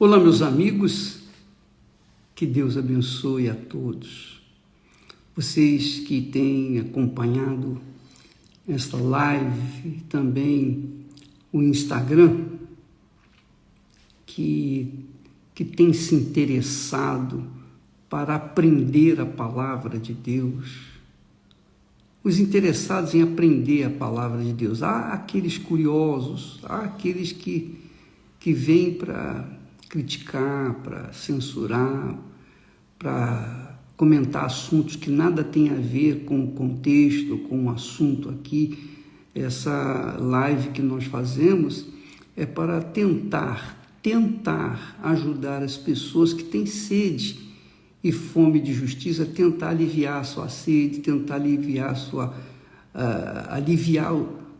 Olá, meus amigos, que Deus abençoe a todos. Vocês que têm acompanhado esta live, também o Instagram, que tem se interessado para aprender a palavra de Deus, os interessados em aprender a palavra de Deus. Há aqueles curiosos, há aqueles que vêm para criticar, para censurar, para comentar assuntos que nada tem a ver com o contexto, com o assunto aqui. Essa live que nós fazemos é para tentar ajudar as pessoas que têm sede e fome de justiça, tentar aliviar a sua sede, tentar aliviar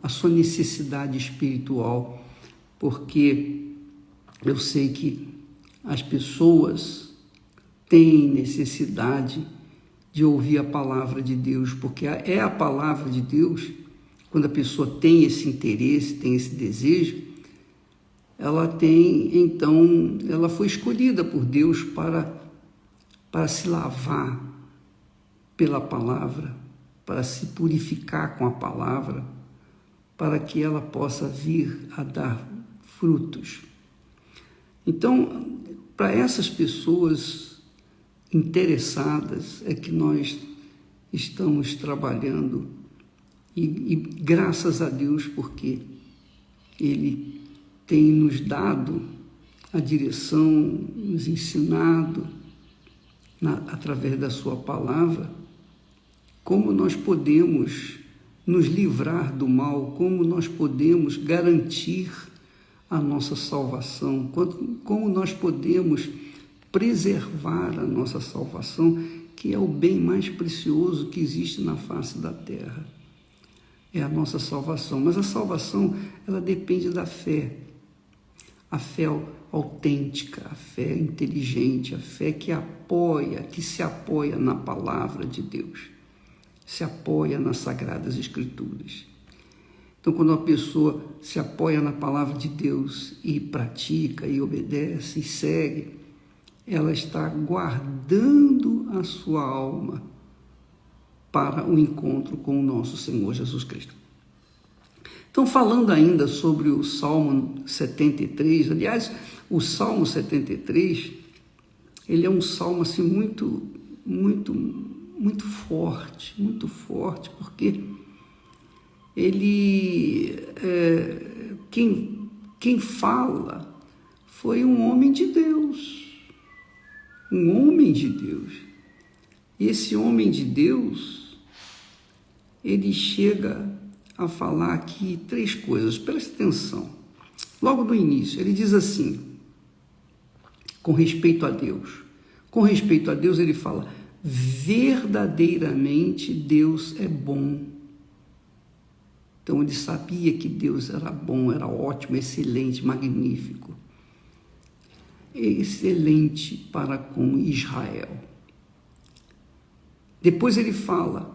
a sua necessidade espiritual, porque eu sei que as pessoas têm necessidade de ouvir a palavra de Deus, porque é a palavra de Deus. Quando a pessoa tem esse interesse, tem esse desejo, ela foi escolhida por Deus para se lavar pela palavra, para se purificar com a palavra, para que ela possa vir a dar frutos. Então, para essas pessoas interessadas é que nós estamos trabalhando e graças a Deus, porque Ele tem nos dado a direção, nos ensinado através da sua palavra como nós podemos nos livrar do mal, como nós podemos garantir a nossa salvação, como nós podemos preservar a nossa salvação, que é o bem mais precioso que existe na face da terra. É a nossa salvação. Mas a salvação, ela depende da fé. A fé autêntica, a fé inteligente, a fé que se apoia na palavra de Deus, se apoia nas Sagradas Escrituras. Então, quando uma pessoa se apoia na palavra de Deus e pratica, e obedece, e segue, ela está guardando a sua alma para o encontro com o nosso Senhor Jesus Cristo. Então, falando ainda sobre o Salmo 73, aliás, o Salmo 73, ele é um salmo assim muito forte, porque ele, quem fala foi um homem de Deus, E esse homem de Deus, ele chega a falar aqui 3 coisas, preste atenção. Logo no início, ele diz assim, com respeito a Deus, ele fala: verdadeiramente Deus é bom. Então ele sabia que Deus era bom, era ótimo, excelente, magnífico, excelente para com Israel. Depois ele fala: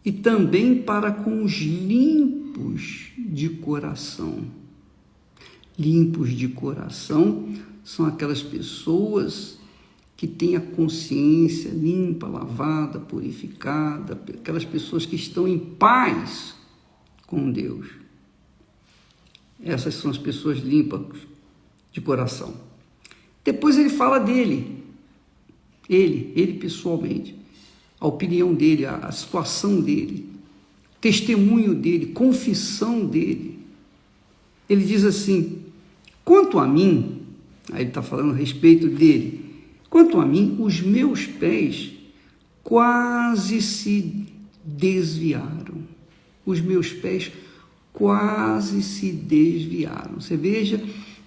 e também para com os limpos de coração. Limpos de coração são aquelas pessoas que têm a consciência limpa, lavada, purificada, aquelas pessoas que estão em paz com Deus. Essas são as pessoas limpas de coração. Depois ele fala dele, ele pessoalmente, a opinião dele, a situação dele, testemunho dele, confissão dele. Ele diz assim: quanto a mim, aí ele está falando a respeito dele, quanto a mim, os meus pés quase se desviaram. Os meus pés quase se desviaram. Você veja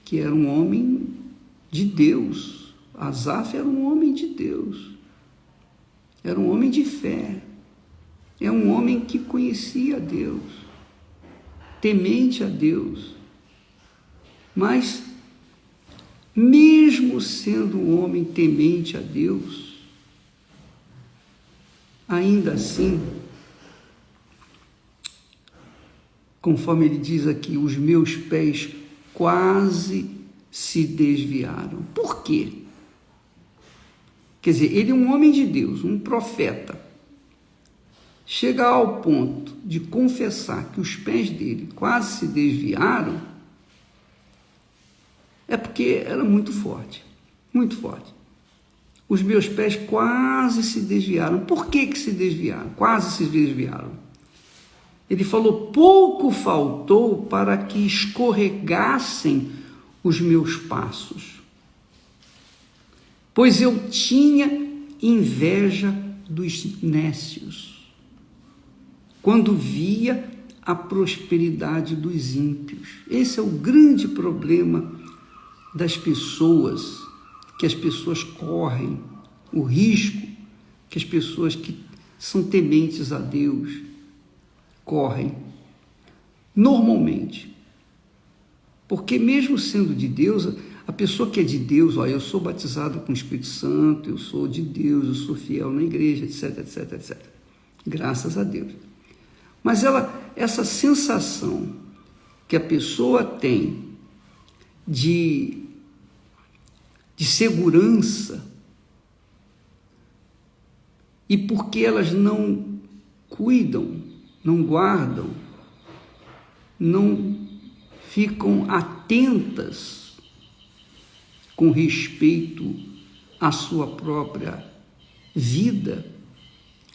que era um homem de Deus. Asaf era um homem de Deus. Era um homem de fé. É um homem que conhecia a Deus, temente a Deus. Mas, mesmo sendo um homem temente a Deus, ainda assim, conforme ele diz aqui, os meus pés quase se desviaram. Por quê? Quer dizer, ele é um homem de Deus, um profeta. Chega ao ponto de confessar que os pés dele quase se desviaram, é porque era muito forte, muito forte. Os meus pés quase se desviaram. Por que se desviaram? Quase se desviaram. Ele falou, pouco faltou para que escorregassem os meus passos, pois eu tinha inveja dos nécios, quando via a prosperidade dos ímpios. Esse é o grande problema das pessoas, que as pessoas correm, o risco que as pessoas que são tementes a Deus correm, normalmente. Porque mesmo sendo de Deus, a pessoa que é de Deus, eu sou batizado com o Espírito Santo, eu sou de Deus, eu sou fiel na igreja, etc, etc, etc. Graças a Deus. Mas essa sensação que a pessoa tem de segurança, e porque elas não cuidam, não guardam, não ficam atentas com respeito à sua própria vida,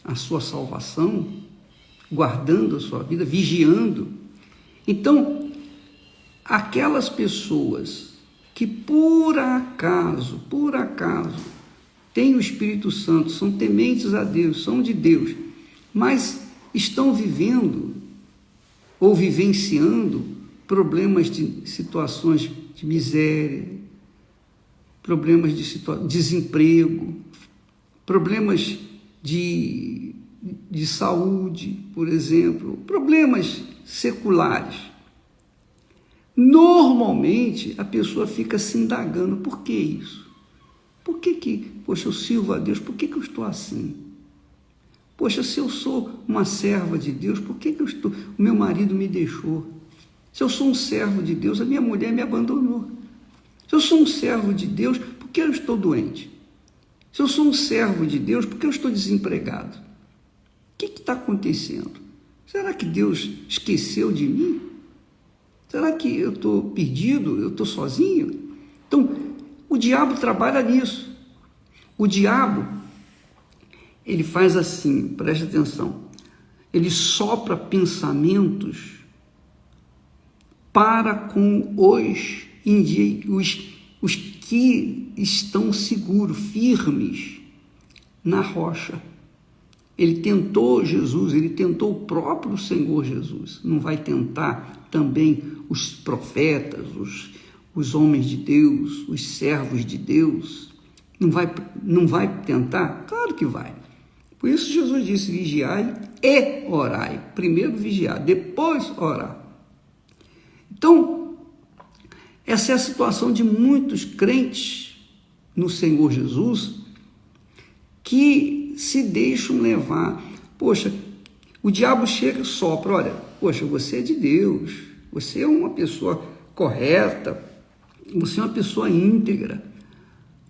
à sua salvação, guardando a sua vida, vigiando. Então, aquelas pessoas que por acaso, têm o Espírito Santo, são tementes a Deus, são de Deus, mas estão vivendo ou vivenciando problemas de situações de miséria, problemas de desemprego, problemas de saúde, por exemplo, problemas seculares. Normalmente, a pessoa fica se indagando, por que isso? Por que, poxa, eu sirvo a Deus, por que eu estou assim? Poxa, se eu sou uma serva de Deus, por que o meu marido me deixou? Se eu sou um servo de Deus, a minha mulher me abandonou. Se eu sou um servo de Deus, por que eu estou doente? Se eu sou um servo de Deus, por que eu estou desempregado? O que está acontecendo? Será que Deus esqueceu de mim? Será que eu estou perdido? Eu estou sozinho? Então, o diabo trabalha nisso. O diabo, ele faz assim, preste atenção, ele sopra pensamentos para com os que estão seguros, firmes na rocha. Ele tentou Jesus, ele tentou o próprio Senhor Jesus. Não vai tentar também os profetas, os homens de Deus, os servos de Deus? Não vai tentar? Claro que vai. Por isso Jesus disse, vigiai e orai. Primeiro vigiar, depois orar. Então, essa é a situação de muitos crentes no Senhor Jesus que se deixam levar. Poxa, o diabo chega e sopra, olha, poxa, você é de Deus, você é uma pessoa correta, você é uma pessoa íntegra,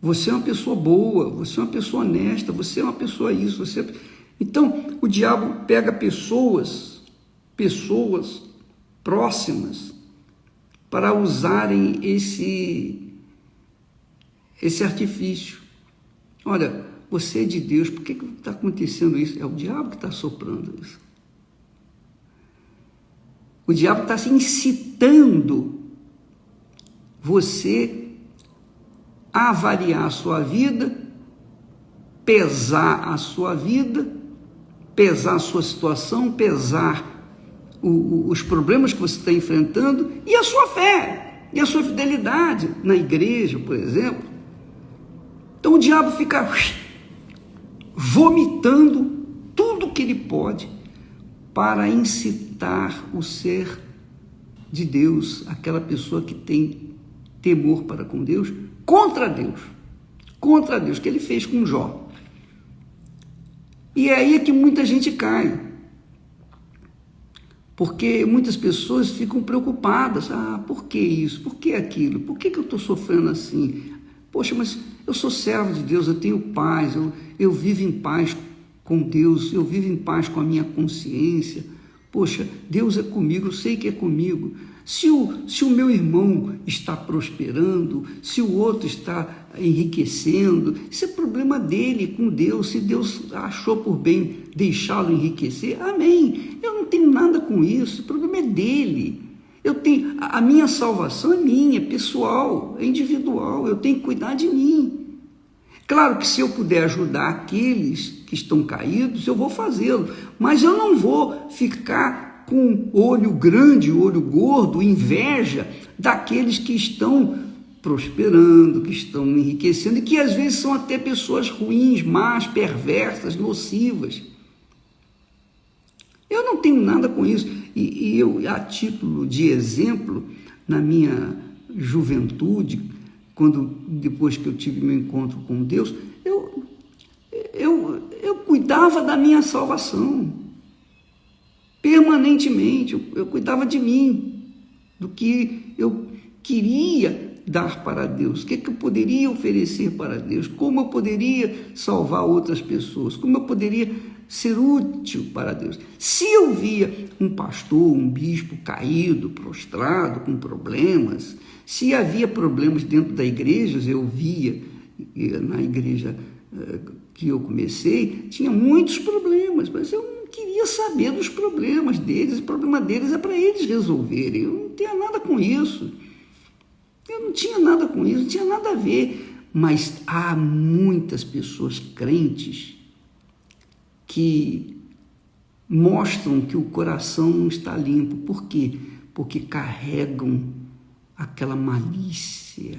você é uma pessoa boa, você é uma pessoa honesta, você é uma pessoa isso, você... Então, o diabo pega pessoas próximas para usarem esse artifício. Olha, você é de Deus, por que está acontecendo isso? É o diabo que está soprando isso. O diabo está incitando você a avaliar a sua vida, pesar a sua vida, pesar a sua situação, pesar os problemas que você está enfrentando e a sua fé, e a sua fidelidade na igreja, por exemplo. Então o diabo fica vomitando tudo que ele pode para incitar o ser de Deus, aquela pessoa que tem temor para com Deus, contra Deus, que ele fez com Jó. E é aí que muita gente cai. Porque muitas pessoas ficam preocupadas. Por que isso? Por que aquilo? Por que eu estou sofrendo assim? Poxa, mas eu sou servo de Deus, eu tenho paz, eu vivo em paz com Deus, eu vivo em paz com a minha consciência. Poxa, Deus é comigo, eu sei que é comigo. Se o meu irmão está prosperando, se o outro está enriquecendo, isso é problema dele com Deus. Se Deus achou por bem deixá-lo enriquecer, amém. Eu não tenho nada com isso, o problema é dele. A minha salvação é minha, é pessoal, é individual, eu tenho que cuidar de mim. Claro que se eu puder ajudar aqueles que estão caídos, eu vou fazê-lo, mas eu não vou ficar com olho grande, olho gordo, inveja daqueles que estão prosperando, que estão enriquecendo e que às vezes são até pessoas ruins, más, perversas, nocivas. Eu não tenho nada com isso. E eu, a título de exemplo, na minha juventude, depois que eu tive meu encontro com Deus, eu cuidava da minha salvação, permanentemente, eu cuidava de mim, do que eu queria dar para Deus, o que eu poderia oferecer para Deus, como eu poderia salvar outras pessoas, como eu poderia ser útil para Deus. Se eu via um pastor, um bispo caído, prostrado, com problemas, se havia problemas dentro da igreja, eu via na igreja que eu comecei, tinha muitos problemas, mas eu não queria saber dos problemas deles, o problema deles é para eles resolverem, eu não tinha nada com isso, não tinha nada a ver, mas há muitas pessoas crentes que mostram que o coração não está limpo. Por quê? Porque carregam aquela malícia,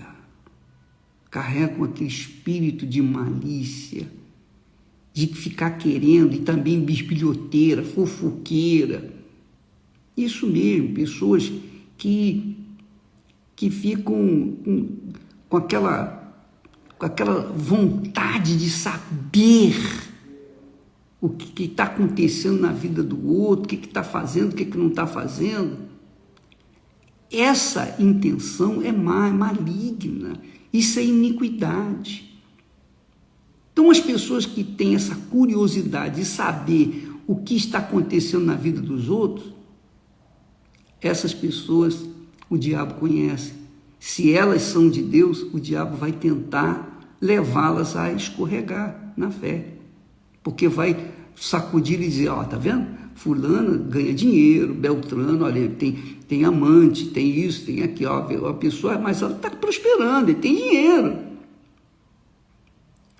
carregam aquele espírito de malícia, de ficar querendo, e também bisbilhoteira, fofoqueira. Isso mesmo, pessoas que ficam com aquela vontade de saber o que está acontecendo na vida do outro, o que está fazendo, o que não está fazendo. Essa intenção é maligna, isso é iniquidade. Então, as pessoas que têm essa curiosidade de saber o que está acontecendo na vida dos outros, essas pessoas o diabo conhece. Se elas são de Deus, o diabo vai tentar levá-las a escorregar na fé, porque vai sacudir e dizer, tá vendo? Fulana ganha dinheiro, Beltrano, olha, tem amante, tem isso, tem aquilo, a pessoa, mas ela está prosperando, ele tem dinheiro.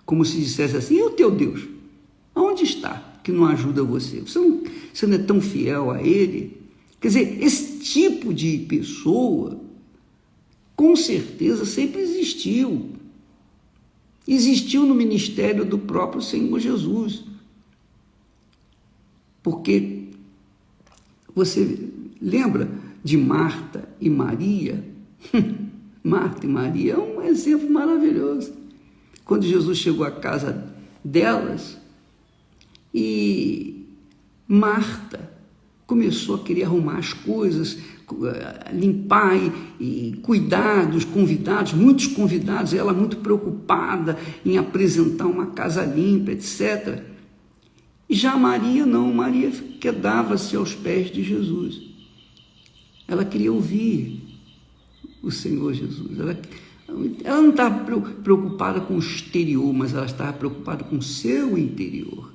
Como se dissesse assim, e o teu Deus? Aonde está que não ajuda você? Você não é tão fiel a ele? Quer dizer, esse tipo de pessoa, com certeza, sempre existiu. Existiu no ministério do próprio Senhor Jesus. Porque você lembra de Marta e Maria? Marta e Maria é um exemplo maravilhoso. Quando Jesus chegou à casa delas, e Marta começou a querer arrumar as coisas, limpar e cuidar dos convidados, muitos convidados, ela muito preocupada em apresentar uma casa limpa, etc. E já Maria não, Maria quedava-se aos pés de Jesus. Ela queria ouvir o Senhor Jesus. Ela não estava preocupada com o exterior, mas ela estava preocupada com o seu interior.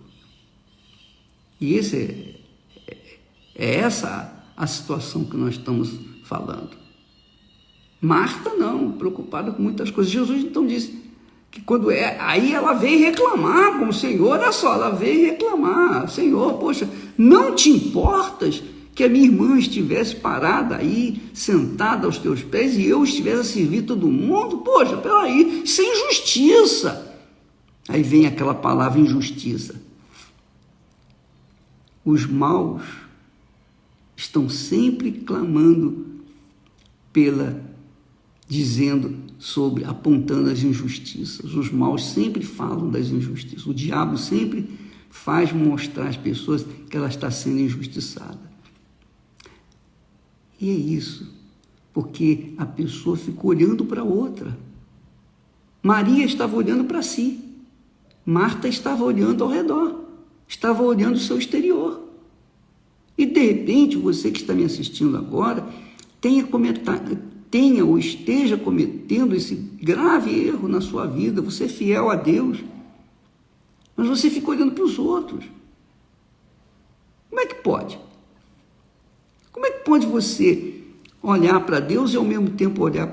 E é essa a situação que nós estamos falando. Marta não, preocupada com muitas coisas. Jesus então disse que aí ela veio reclamar com o Senhor, olha só, ela veio reclamar, Senhor, poxa, não te importas que a minha irmã estivesse parada aí, sentada aos teus pés, e eu estivesse a servir todo mundo? Poxa, peraí, isso é injustiça. Aí vem aquela palavra injustiça. Os maus estão sempre clamando apontando as injustiças. Os maus sempre falam das injustiças. O diabo sempre faz mostrar às pessoas que ela está sendo injustiçada. E é isso, porque a pessoa ficou olhando para outra. Maria estava olhando para si. Marta estava olhando ao redor. Estava olhando o seu exterior. E, de repente, você que está me assistindo agora, tenha ou esteja cometendo esse grave erro na sua vida. Você é fiel a Deus, mas você fica olhando para os outros. Como é que pode? Como é que pode você olhar para Deus e ao mesmo tempo olhar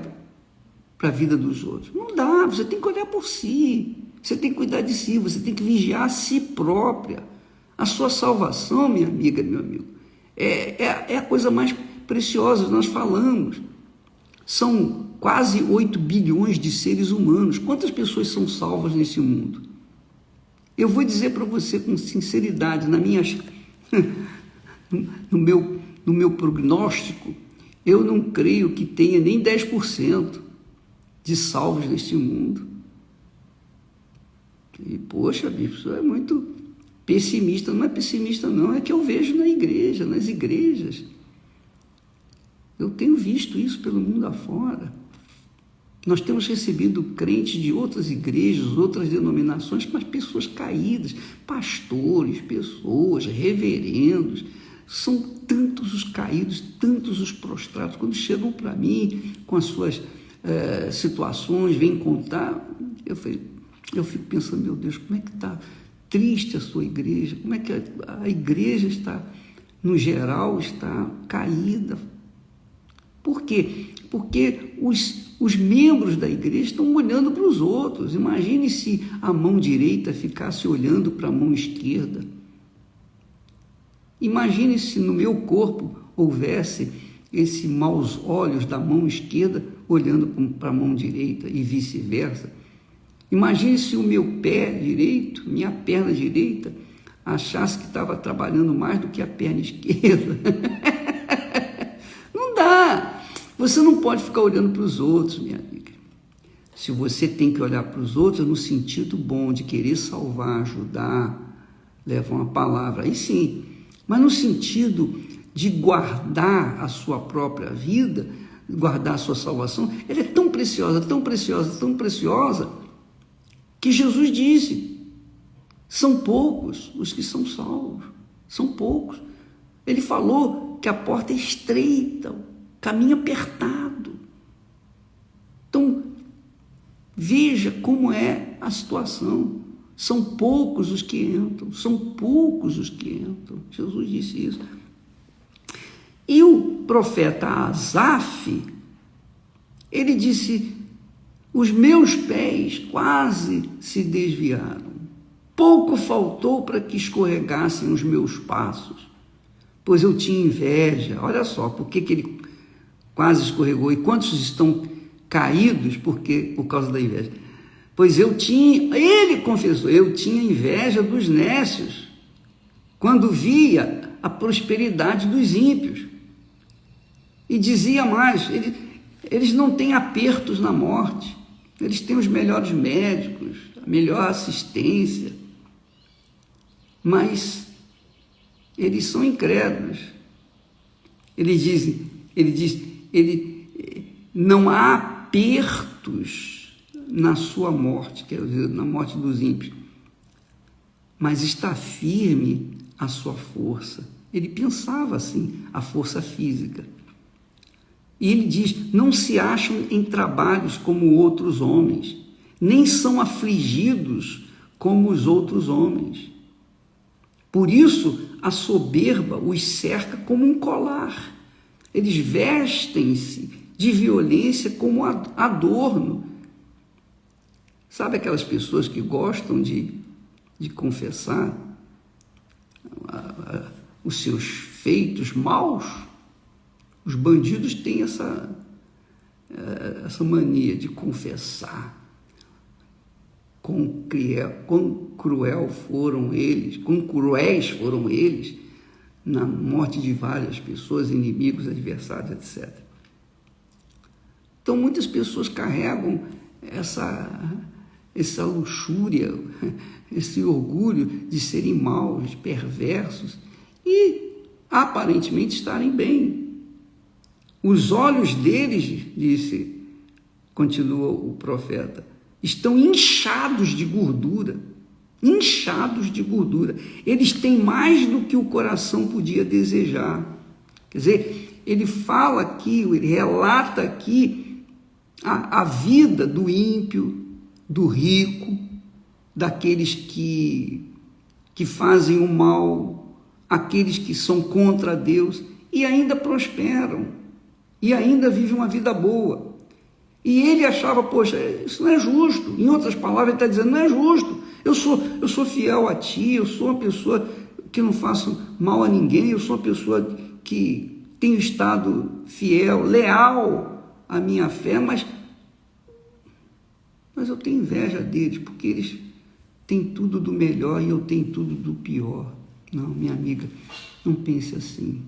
para a vida dos outros? Não dá, você tem que olhar por si, você tem que cuidar de si, você tem que vigiar a si própria. A sua salvação, minha amiga, meu amigo, é a coisa mais preciosa. Nós falamos, são quase 8 bilhões de seres humanos. Quantas pessoas são salvas nesse mundo? Eu vou dizer para você com sinceridade, no meu prognóstico, eu não creio que tenha nem 10% de salvos neste mundo. E, poxa, isso é muito pessimista. Não é pessimista, não, é que eu vejo na igreja, nas igrejas. Eu tenho visto isso pelo mundo afora. Nós temos recebido crentes de outras igrejas, outras denominações, mas pessoas caídas, pastores, pessoas, reverendos. São tantos os caídos, tantos os prostrados. Quando chegam para mim com as suas situações, vêm contar, eu fico pensando, meu Deus, como é que está triste a sua igreja? Como é que a igreja está, no geral, está caída? Por quê? Porque os membros da igreja estão olhando para os outros. Imagine se a mão direita ficasse olhando para a mão esquerda. Imagine se no meu corpo houvesse esse maus olhos da mão esquerda olhando para a mão direita e vice-versa. Imagine se o meu pé direito, minha perna direita, achasse que estava trabalhando mais do que a perna esquerda. Não dá. Você não pode ficar olhando para os outros, minha amiga. Se você tem que olhar para os outros no sentido bom de querer salvar, ajudar, levar uma palavra, aí sim. Mas no sentido de guardar a sua própria vida, guardar a sua salvação, ela é tão preciosa, tão preciosa, tão preciosa, que Jesus disse, são poucos os que são salvos, são poucos. Ele falou que a porta é estreita, o caminho apertado. Então, veja como é a situação. São poucos os que entram, são poucos os que entram. Jesus disse isso. E o profeta Asaf, ele disse, os meus pés quase se desviaram. Pouco faltou para que escorregassem os meus passos, pois eu tinha inveja. Olha só, por que ele quase escorregou? E quantos estão caídos por causa da inveja? Pois ele confessou, eu tinha inveja dos nécios, quando via a prosperidade dos ímpios. E dizia mais, eles não têm apertos na morte, eles têm os melhores médicos, a melhor assistência, mas eles são incrédulos. Ele diz, não há apertos na sua morte, quer dizer, na morte dos ímpios, mas está firme a sua força. Ele pensava assim, a força física. E ele diz, não se acham em trabalhos como outros homens, nem são afligidos como os outros homens. Por isso, a soberba os cerca como um colar. Eles vestem-se de violência como adorno. Sabe aquelas pessoas que gostam de confessar os seus feitos maus? Os bandidos têm essa mania de confessar. Quão cruéis foram eles na morte de várias pessoas, inimigos, adversários, etc. Então, muitas pessoas carregam essa luxúria, esse orgulho de serem maus, perversos e aparentemente estarem bem. Os olhos deles, continua o profeta, estão inchados de gordura. Inchados de gordura. Eles têm mais do que o coração podia desejar. Quer dizer, ele fala aqui, ele relata aqui a vida do ímpio, do rico, daqueles que fazem o mal, aqueles que são contra Deus e ainda prosperam, e ainda vivem uma vida boa. E ele achava, poxa, isso não é justo. Em outras palavras, ele está dizendo, não é justo. Eu sou fiel a ti, eu sou uma pessoa que não faço mal a ninguém, eu sou uma pessoa que tenho estado fiel, leal à minha fé, mas eu tenho inveja deles, porque eles têm tudo do melhor e eu tenho tudo do pior. Não, minha amiga, não pense assim.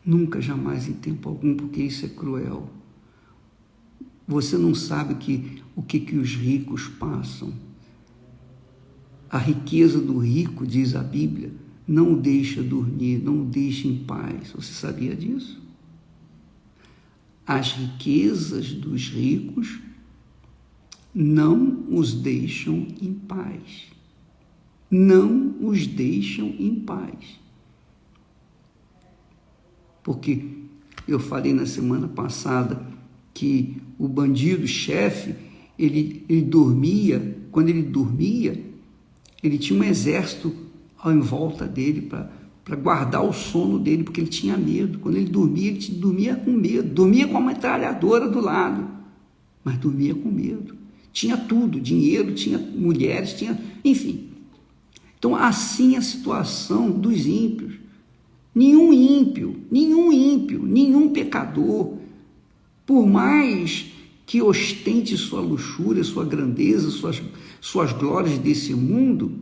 Nunca, jamais, em tempo algum, porque isso é cruel. Você não sabe o que os ricos passam. A riqueza do rico, diz a Bíblia, não o deixa dormir, não o deixa em paz. Você sabia disso? As riquezas dos ricos não os deixam em paz. Não os deixam em paz. Porque eu falei na semana passada que o bandido-chefe, ele dormia, quando ele dormia, ele tinha um exército em volta dele para guardar o sono dele, porque ele tinha medo. Quando ele dormia com medo, dormia com a metralhadora do lado, mas dormia com medo. Tinha tudo, dinheiro, tinha mulheres, tinha, enfim. Então, assim é a situação dos ímpios. Nenhum ímpio, nenhum pecador, por mais que ostente sua luxúria, sua grandeza, suas glórias desse mundo,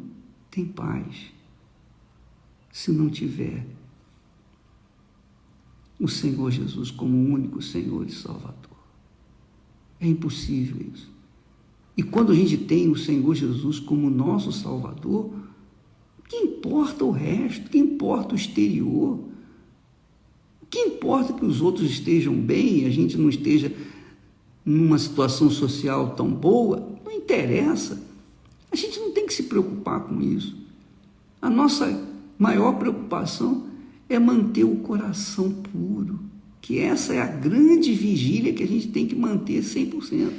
tem paz. Se não tiver o Senhor Jesus como o único Senhor e Salvador. É impossível isso. E quando a gente tem o Senhor Jesus como nosso Salvador, o que importa o resto? O que importa o exterior? O que importa que os outros estejam bem e a gente não esteja numa situação social tão boa? Não interessa. A gente não tem que se preocupar com isso. A nossa maior preocupação é manter o coração puro, que essa é a grande vigília que a gente tem que manter 100%.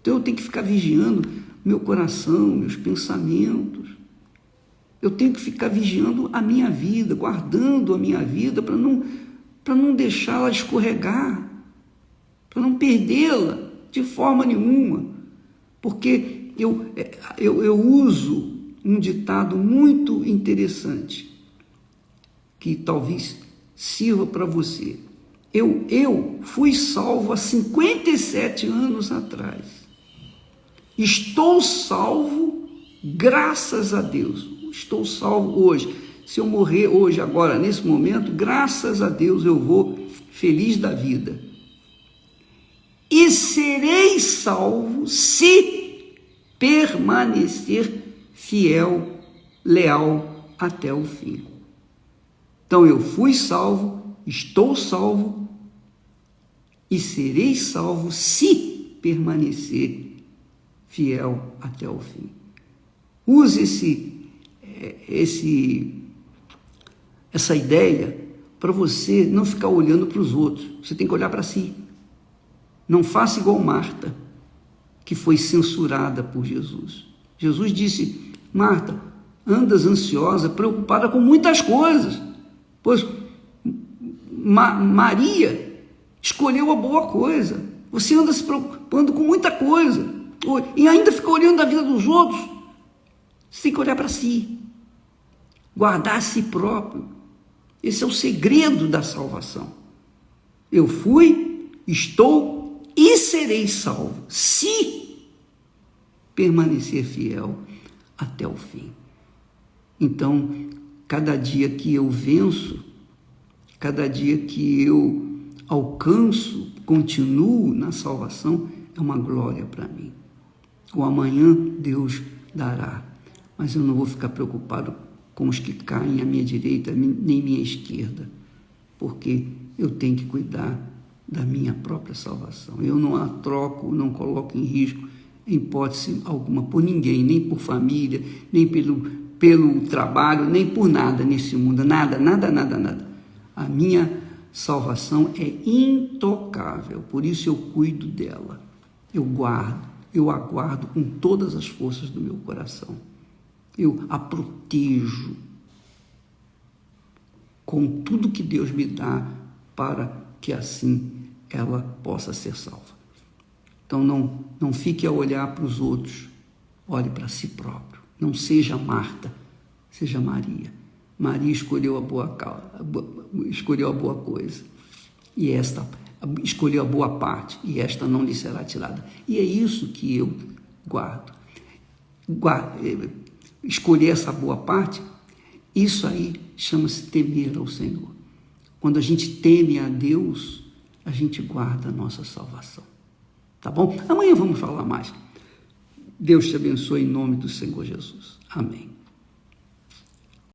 Então eu tenho que ficar vigiando meu coração, meus pensamentos. Eu tenho que ficar vigiando a minha vida, guardando a minha vida para não deixá-la escorregar, para não perdê-la de forma nenhuma. Porque eu uso um ditado muito interessante, que talvez sirva para você. Eu fui salvo há 57 anos atrás. Estou salvo graças a Deus. Estou salvo hoje. Se eu morrer hoje, agora, nesse momento, graças a Deus eu vou feliz da vida. E serei salvo se permanecer fiel, leal até o fim. Então eu fui salvo, estou salvo e serei salvo se permanecer fiel até o fim. Use essa ideia para você não ficar olhando para os outros. Você tem que olhar para si. Não faça igual Marta, que foi censurada por Jesus. Jesus disse: Marta, andas ansiosa, preocupada com muitas coisas, pois Maria escolheu a boa coisa. Você anda se preocupando com muita coisa e ainda fica olhando a vida dos outros. Você tem que olhar para si, guardar a si próprio. Esse é o segredo da salvação. Eu fui, estou e serei salvo, se permanecer fiel até o fim. Então, cada dia que eu venço, cada dia que eu alcanço, continuo na salvação, é uma glória para mim. O amanhã Deus dará, mas eu não vou ficar preocupado com os que caem à minha direita, nem à minha esquerda. porque eu tenho que cuidar da minha própria salvação. Eu não a troco, não coloco em risco, em hipótese alguma, por ninguém, nem por família, nem pelo trabalho, nem por nada nesse mundo, nada. A minha salvação é intocável, por isso eu cuido dela, eu guardo, eu aguardo com todas as forças do meu coração, eu a protejo com tudo que Deus me dá para que assim ela possa ser salva. Então não fique a olhar para os outros, olhe para si próprio. Não seja Marta, seja Maria. Maria escolheu a boa coisa, e esta escolheu a boa parte, e esta não lhe será tirada. E é isso que eu guardo. Escolher essa boa parte, isso aí chama-se temer ao Senhor. Quando a gente teme a Deus, a gente guarda a nossa salvação. Tá bom? Amanhã vamos falar mais. Deus te abençoe em nome do Senhor Jesus. Amém.